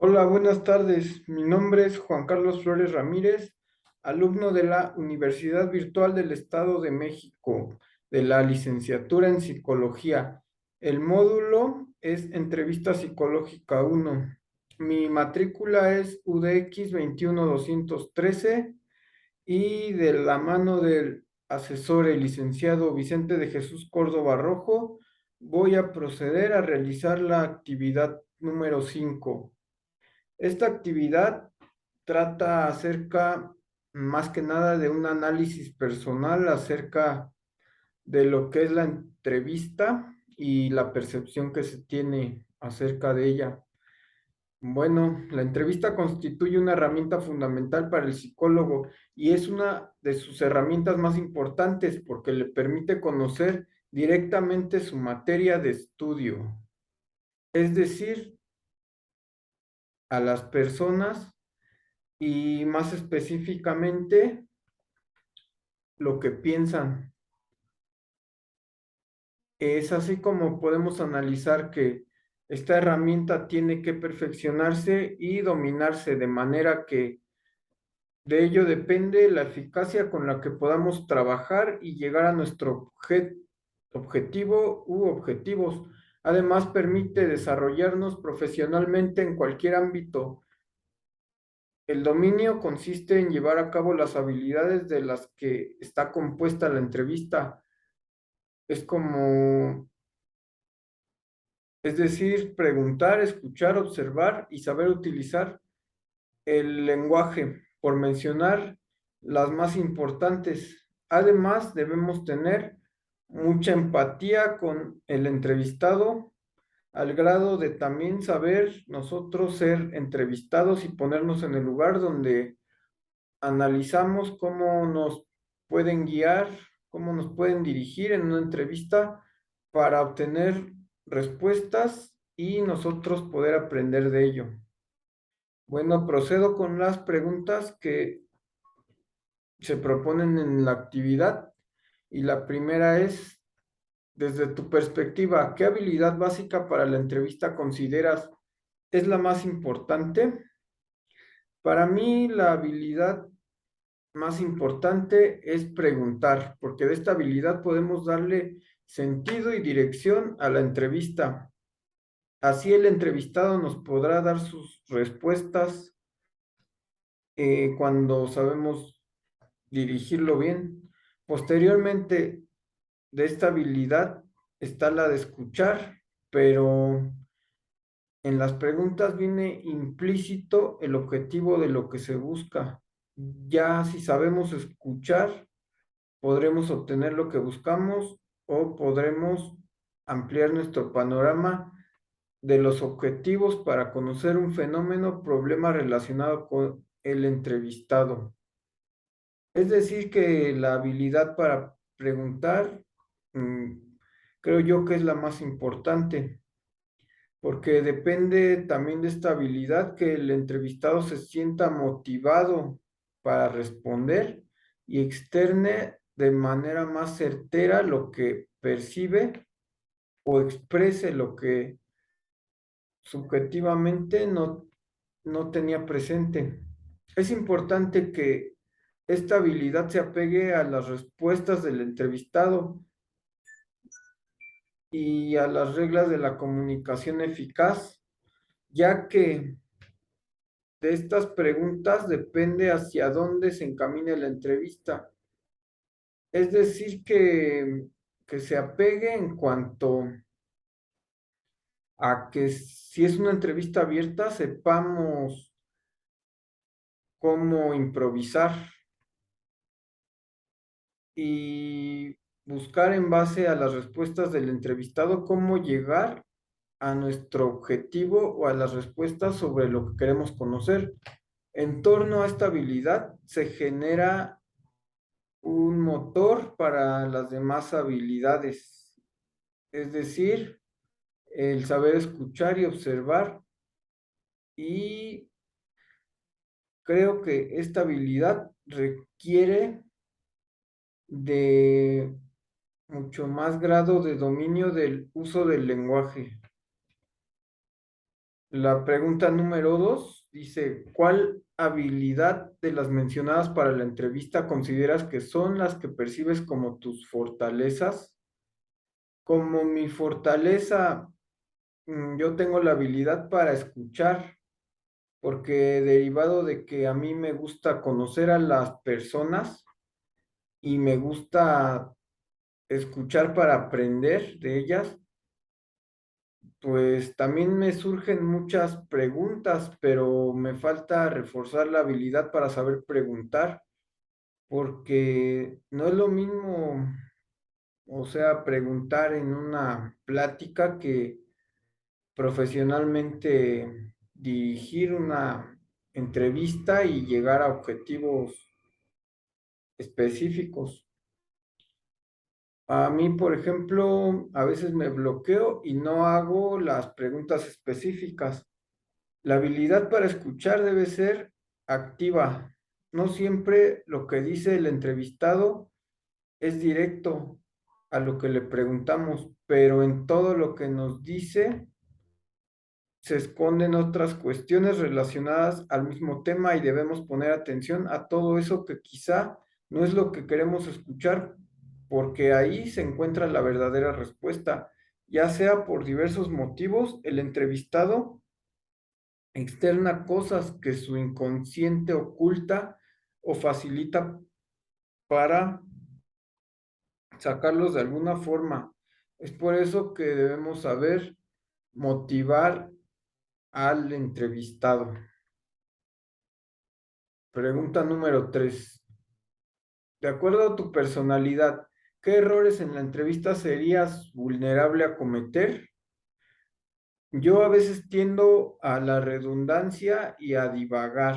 Hola, buenas tardes. Mi nombre es Juan Carlos Flores Ramírez, alumno de la Universidad Virtual del Estado de México, de la licenciatura en Psicología. El módulo es Entrevista Psicológica 1. Mi matrícula es UDX 21213 y de la mano del asesor, el licenciado Vicente de Jesús Córdoba Rojo, voy a proceder a realizar la actividad número 5. Esta actividad trata acerca, más que nada, de un análisis personal acerca de lo que es la entrevista y la percepción que se tiene acerca de ella. Bueno, la entrevista constituye una herramienta fundamental para el psicólogo y es una de sus herramientas más importantes porque le permite conocer directamente su materia de estudio, es decir, a las personas y más específicamente lo que piensan. Es así como podemos analizar que esta herramienta tiene que perfeccionarse y dominarse de manera que de ello depende la eficacia con la que podamos trabajar y llegar a nuestro objetivo u objetivos. Además, permite desarrollarnos profesionalmente en cualquier ámbito. El dominio consiste en llevar a cabo las habilidades de las que está compuesta la entrevista. Es como, es decir, preguntar, escuchar, observar y saber utilizar el lenguaje, por mencionar las más importantes. Además, debemos tener mucha empatía con el entrevistado, al grado de también saber nosotros ser entrevistados y ponernos en el lugar donde analizamos cómo nos pueden guiar, cómo nos pueden dirigir en una entrevista para obtener respuestas y nosotros poder aprender de ello. Bueno, procedo con las preguntas que se proponen en la actividad y la primera es, desde tu perspectiva, ¿qué habilidad básica para la entrevista consideras es la más importante? Para mí, la habilidad más importante es preguntar, porque de esta habilidad podemos darle sentido y dirección a la entrevista. Así el entrevistado nos podrá dar sus respuestas cuando sabemos dirigirlo bien. Posteriormente de esta habilidad está la de escuchar, pero en las preguntas viene implícito el objetivo de lo que se busca. Ya si sabemos escuchar, podremos obtener lo que buscamos o podremos ampliar nuestro panorama de los objetivos para conocer un fenómeno o problema relacionado con el entrevistado. Es decir, que la habilidad para preguntar, mm, creo yo que es la más importante, porque depende también de esta habilidad que el entrevistado se sienta motivado para responder y externe de manera más certera lo que percibe o exprese lo que subjetivamente no tenía presente. Es importante que esta habilidad se apegue a las respuestas del entrevistado y a las reglas de la comunicación eficaz, ya que de estas preguntas depende hacia dónde se encamine la entrevista. Es decir, que se apegue en cuanto a que si es una entrevista abierta, sepamos cómo improvisar y buscar en base a las respuestas del entrevistado cómo llegar a nuestro objetivo o a las respuestas sobre lo que queremos conocer. En torno a esta habilidad se genera un motor para las demás habilidades, es decir, el saber escuchar y observar, y creo que esta habilidad requiere de mucho más grado de dominio del uso del lenguaje. La pregunta número 2 dice, ¿cuál habilidad de las mencionadas para la entrevista consideras que son las que percibes como tus fortalezas? Como mi fortaleza, yo tengo la habilidad para escuchar, porque derivado de que a mí me gusta conocer a las personas y me gusta escuchar para aprender de ellas, pues también me surgen muchas preguntas, pero me falta reforzar la habilidad para saber preguntar, porque no es lo mismo, o sea, preguntar en una plática que profesionalmente dirigir una entrevista y llegar a objetivos específicos. A mí, por ejemplo, a veces me bloqueo y no hago las preguntas específicas. La habilidad para escuchar debe ser activa. No siempre lo que dice el entrevistado es directo a lo que le preguntamos, pero en todo lo que nos dice se esconden otras cuestiones relacionadas al mismo tema y debemos poner atención a todo eso que quizá no es lo que queremos escuchar, porque ahí se encuentra la verdadera respuesta, ya sea por diversos motivos, el entrevistado externa cosas que su inconsciente oculta o facilita para sacarlos de alguna forma. Es por eso que debemos saber motivar al entrevistado. Pregunta número 3. De acuerdo a tu personalidad, ¿qué errores en la entrevista serías vulnerable a cometer? Yo a veces tiendo a la redundancia y a divagar.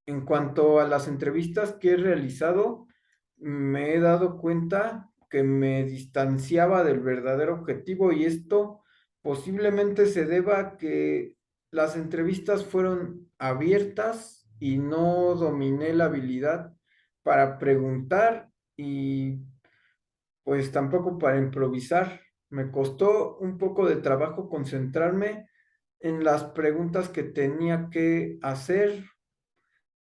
En cuanto a las entrevistas que he realizado, me he dado cuenta que me distanciaba del verdadero objetivo y esto posiblemente se deba a que las entrevistas fueron abiertas y no dominé la habilidad para preguntar y pues tampoco para improvisar. Me costó un poco de trabajo concentrarme en las preguntas que tenía que hacer.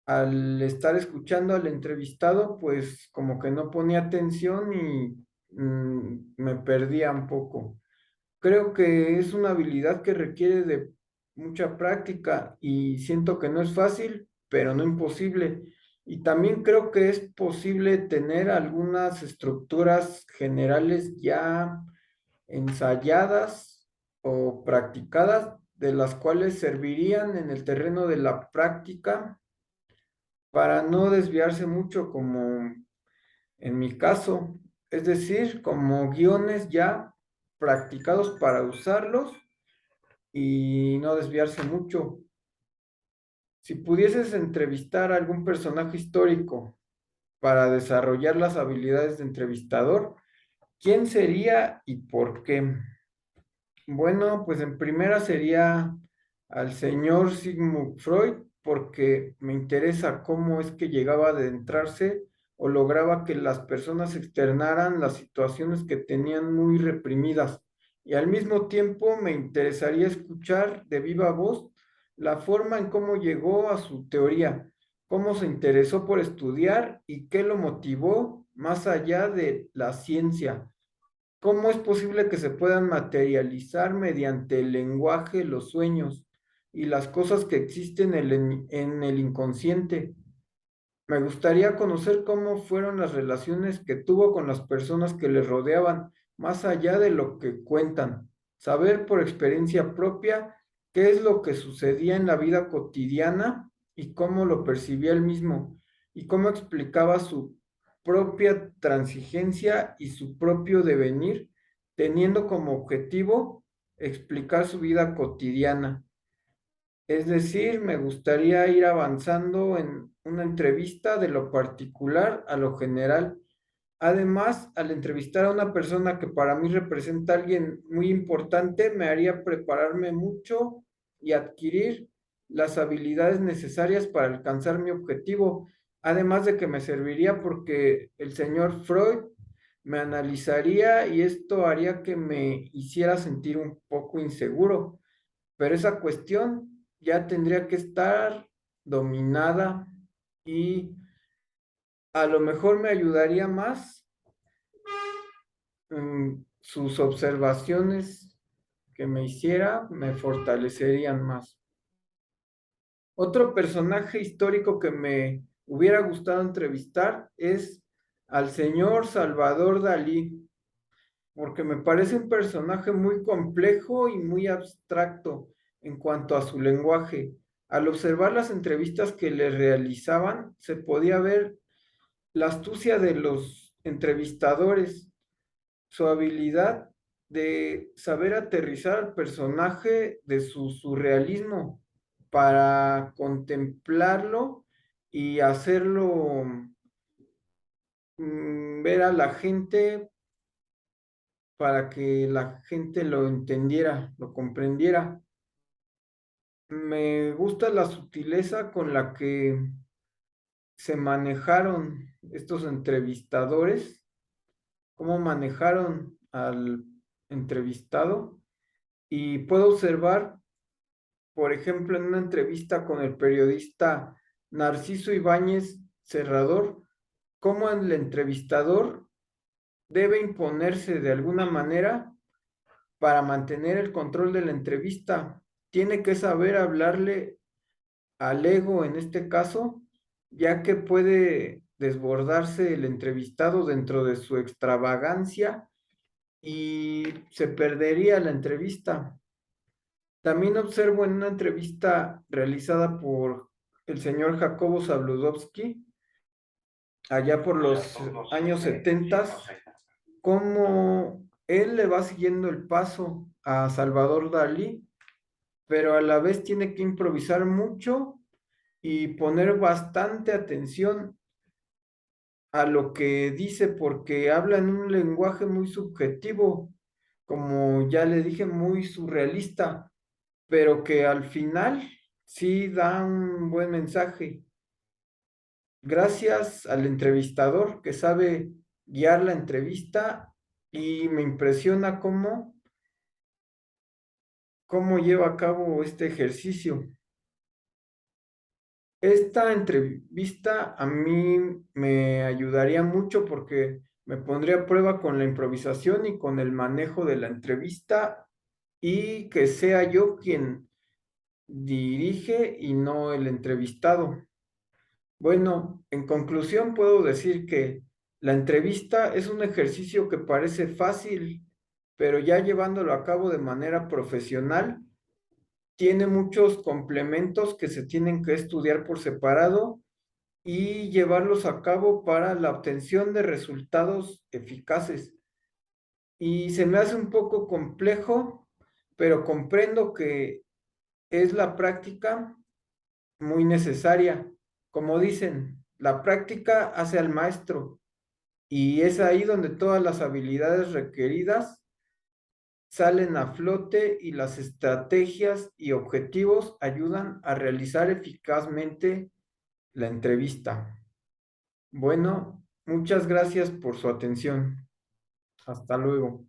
Al estar escuchando al entrevistado, pues como que no ponía atención y me perdía un poco. Creo que es una habilidad que requiere de mucha práctica y siento que no es fácil, pero no imposible. Y también creo que es posible tener algunas estructuras generales ya ensayadas o practicadas, de las cuales servirían en el terreno de la práctica para no desviarse mucho como en mi caso, es decir, como guiones ya practicados para usarlos y no desviarse mucho. Si pudieses entrevistar a algún personaje histórico para desarrollar las habilidades de entrevistador, ¿quién sería y por qué? Bueno, pues en primera sería al señor Sigmund Freud, porque me interesa cómo es que llegaba a adentrarse o lograba que las personas externaran las situaciones que tenían muy reprimidas. Y al mismo tiempo me interesaría escuchar de viva voz la forma en cómo llegó a su teoría, cómo se interesó por estudiar y qué lo motivó más allá de la ciencia. ¿Cómo es posible que se puedan materializar mediante el lenguaje los sueños y las cosas que existen en el inconsciente? Me gustaría conocer cómo fueron las relaciones que tuvo con las personas que le rodeaban, más allá de lo que cuentan. Saber por experiencia propia qué es lo que sucedía en la vida cotidiana y cómo lo percibía él mismo y cómo explicaba su propia transigencia y su propio devenir, teniendo como objetivo explicar su vida cotidiana. Es decir, me gustaría ir avanzando en una entrevista de lo particular a lo general. Además, al entrevistar a una persona que para mí representa a alguien muy importante, me haría prepararme mucho y adquirir las habilidades necesarias para alcanzar mi objetivo. Además de que me serviría porque el señor Freud me analizaría y esto haría que me hiciera sentir un poco inseguro, pero esa cuestión ya tendría que estar dominada y a lo mejor me ayudaría más sus observaciones que me hiciera, me fortalecerían más. Otro personaje histórico que me hubiera gustado entrevistar es al señor Salvador Dalí, porque me parece un personaje muy complejo y muy abstracto en cuanto a su lenguaje. Al observar las entrevistas que le realizaban, se podía ver la astucia de los entrevistadores, su habilidad de saber aterrizar al personaje de su surrealismo para contemplarlo y hacerlo ver a la gente para que la gente lo entendiera, lo comprendiera. Me gusta la sutileza con la que se manejaron estos entrevistadores, cómo manejaron al entrevistado y puedo observar, por ejemplo, en una entrevista con el periodista Narciso Ibáñez Serrador, cómo el entrevistador debe imponerse de alguna manera para mantener el control de la entrevista. Tiene que saber hablarle al ego en este caso, ya que puede desbordarse el entrevistado dentro de su extravagancia y se perdería la entrevista. También observo en una entrevista realizada por el señor Jacobo Zabludovsky, allá por los años 70, cómo él le va siguiendo el paso a Salvador Dalí, pero a la vez tiene que improvisar mucho y poner bastante atención a lo que dice porque habla en un lenguaje muy subjetivo, como ya le dije, muy surrealista, pero que al final sí da un buen mensaje. Gracias al entrevistador que sabe guiar la entrevista y me impresiona cómo lleva a cabo este ejercicio. Esta entrevista a mí me ayudaría mucho porque me pondría a prueba con la improvisación y con el manejo de la entrevista y que sea yo quien dirige y no el entrevistado. Bueno, en conclusión puedo decir que la entrevista es un ejercicio que parece fácil, pero ya llevándolo a cabo de manera profesional, tiene muchos complementos que se tienen que estudiar por separado y llevarlos a cabo para la obtención de resultados eficaces. Y se me hace un poco complejo, pero comprendo que es la práctica muy necesaria. Como dicen, la práctica hace al maestro y es ahí donde todas las habilidades requeridas salen a flote y las estrategias y objetivos ayudan a realizar eficazmente la entrevista. Bueno, muchas gracias por su atención. Hasta luego.